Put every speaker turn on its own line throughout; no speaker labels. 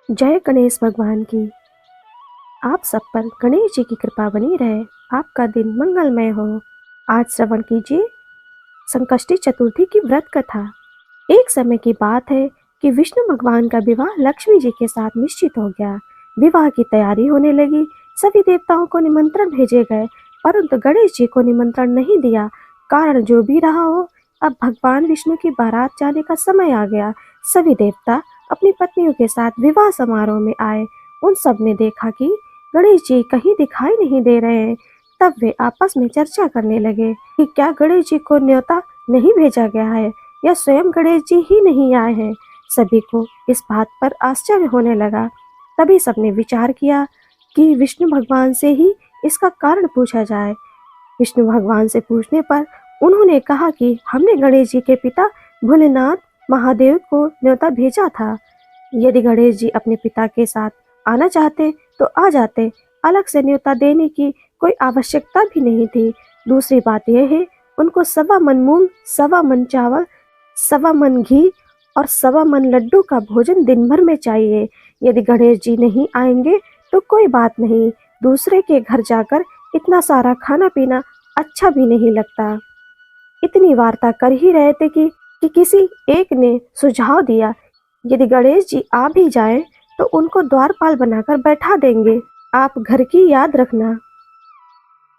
जय गणेश भगवान की। आप सब पर गणेश जी की कृपा बनी रहे। आपका दिन मंगलमय हो। आज श्रवण कीजिए संकष्टी चतुर्थी की व्रत कथा। एक समय की बात है कि विष्णु भगवान का विवाह लक्ष्मी जी के साथ निश्चित हो गया। विवाह की तैयारी होने लगी। सभी देवताओं को निमंत्रण भेजे गए, परंतु गणेश जी को निमंत्रण नहीं दिया। कारण जो भी रहा हो, अब भगवान विष्णु की बारात जाने का समय आ गया। सभी देवता अपनी पत्नियों के साथ विवाह समारोह में आए। उन सब ने देखा कि गणेश जी कहीं दिखाई नहीं दे रहे हैं। तब वे आपस में चर्चा करने लगे कि क्या गणेश जी को न्योता नहीं भेजा गया है या स्वयं गणेश जी ही नहीं आए हैं। सभी को इस बात पर आश्चर्य होने लगा। तभी सबने विचार किया कि विष्णु भगवान से ही इसका कारण पूछा जाए। विष्णु भगवान से पूछने पर उन्होंने कहा कि हमने गणेश जी के पिता भोलेनाथ महादेव को न्योता भेजा था। यदि गणेश जी अपने पिता के साथ आना चाहते तो आ जाते। अलग से न्योता देने की कोई आवश्यकता भी नहीं थी। दूसरी बात यह है, उनको 1.25 मन मूंग, 1.25 मन चावल, 1.25 मन घी और 1.25 मन लड्डू का भोजन दिन भर में चाहिए। यदि गणेश जी नहीं आएंगे तो कोई बात नहीं, दूसरे के घर जाकर इतना सारा खाना पीना अच्छा भी नहीं लगता। इतनी वार्ता कर ही रहे थे कि किसी एक ने सुझाव दिया, यदि गणेश जी आ भी जाएं तो उनको द्वारपाल बनाकर बैठा देंगे। आप घर की याद रखना।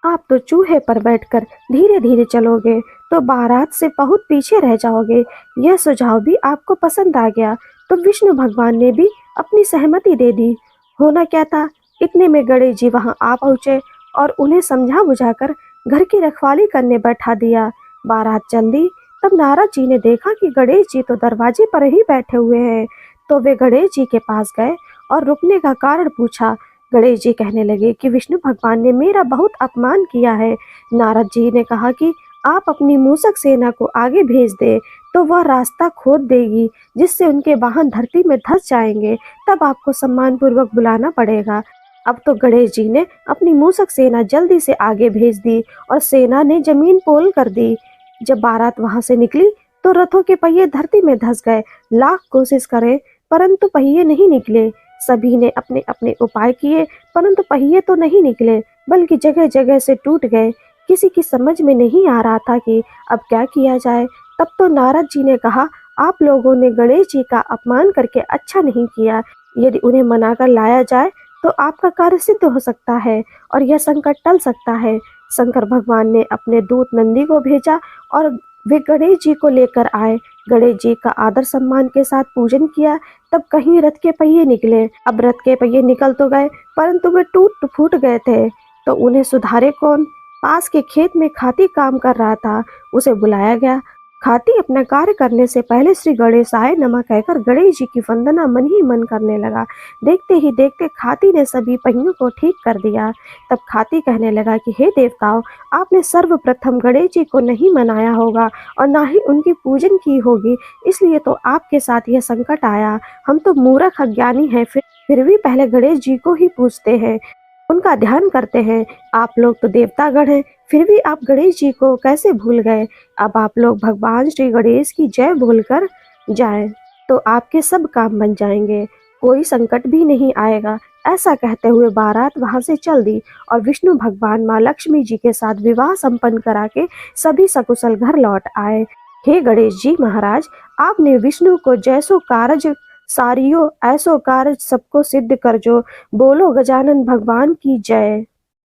आप तो चूहे पर बैठकर धीरे धीरे चलोगे तो बारात से बहुत पीछे रह जाओगे। यह सुझाव भी आपको पसंद आ गया तो विष्णु भगवान ने भी अपनी सहमति दे दी। होना क्या था, इतने में गणेश जी वहां आ पहुंचे और उन्हें समझा बुझाकर घर की रखवाली करने बैठा दिया। बारात चल दी। तब नारद जी ने देखा कि गणेश जी तो दरवाजे पर ही बैठे हुए हैं। तो वे गणेश जी के पास गए और रुकने का कारण पूछा। गणेश जी कहने लगे कि विष्णु भगवान ने मेरा बहुत अपमान किया है। नारद जी ने कहा कि आप अपनी मूसक सेना को आगे भेज दे तो वह रास्ता खोद देगी, जिससे उनके वाहन धरती में धंस जाएंगे। तब आपको सम्मान पूर्वक बुलाना पड़ेगा। अब तो गणेश जी ने अपनी मूसक सेना जल्दी से आगे भेज दी और सेना ने जमीन पोल कर दी। जब बारात वहां से निकली तो रथों के पहिए धरती में धंस गए। लाख कोशिश करें परंतु पहिए नहीं निकले। सभी ने अपने अपने उपाय किए परंतु पहिए तो नहीं निकले, बल्कि जगह जगह से टूट गए। किसी की समझ में नहीं आ रहा था कि अब क्या किया जाए। तब तो नारद जी ने कहा, आप लोगों ने गणेश जी का अपमान करके अच्छा नहीं किया। यदि उन्हें मनाकर लाया जाए तो आपका कार्य सिद्ध हो सकता है और यह संकट टल सकता है। शंकर भगवान ने अपने दूत नंदी को भेजा और वे गणेश जी को लेकर आए। गणेश जी का आदर सम्मान के साथ पूजन किया। तब कहीं रथ के पहिए निकले। अब रथ के पहिए निकल तो गए परंतु वे टूट फूट गए थे। तो उन्हें सुधारे कौन। पास के खेत में खाती काम कर रहा था, उसे बुलाया गया। खाती अपना कार्य करने से पहले श्री गणेशाय नमः कहकर गणेश जी की वंदना मन ही मन करने लगा। देखते ही देखते खाती ने सभी पहियों को ठीक कर दिया। तब खाती कहने लगा कि हे देवताओं, आपने सर्वप्रथम गणेश जी को नहीं मनाया होगा और ना ही उनकी पूजन की होगी, इसलिए तो आपके साथ यह संकट आया। हम तो मूर्ख अज्ञानी हैं, फिर भी पहले गणेश जी को ही पूजते हैं, उनका ध्यान करते हैं। आप लोग तो देवतागण हैं, फिर भी आप गणेश जी को कैसे भूल गए। अब आप लोग भगवान श्री गणेश की जय बोलकर जाएं तो आपके सब काम बन जाएंगे, कोई संकट भी नहीं आएगा। ऐसा कहते हुए बारात वहां से चल दी और विष्णु भगवान माँ लक्ष्मी जी के साथ विवाह संपन्न करा के सभी सकुशल घर लौट आए। हे गणेश जी महाराज, आपने विष्णु को जैसो कारज सारियो ऐसो कार्य सबको सिद्ध कर जो। बोलो गजानन भगवान की जय।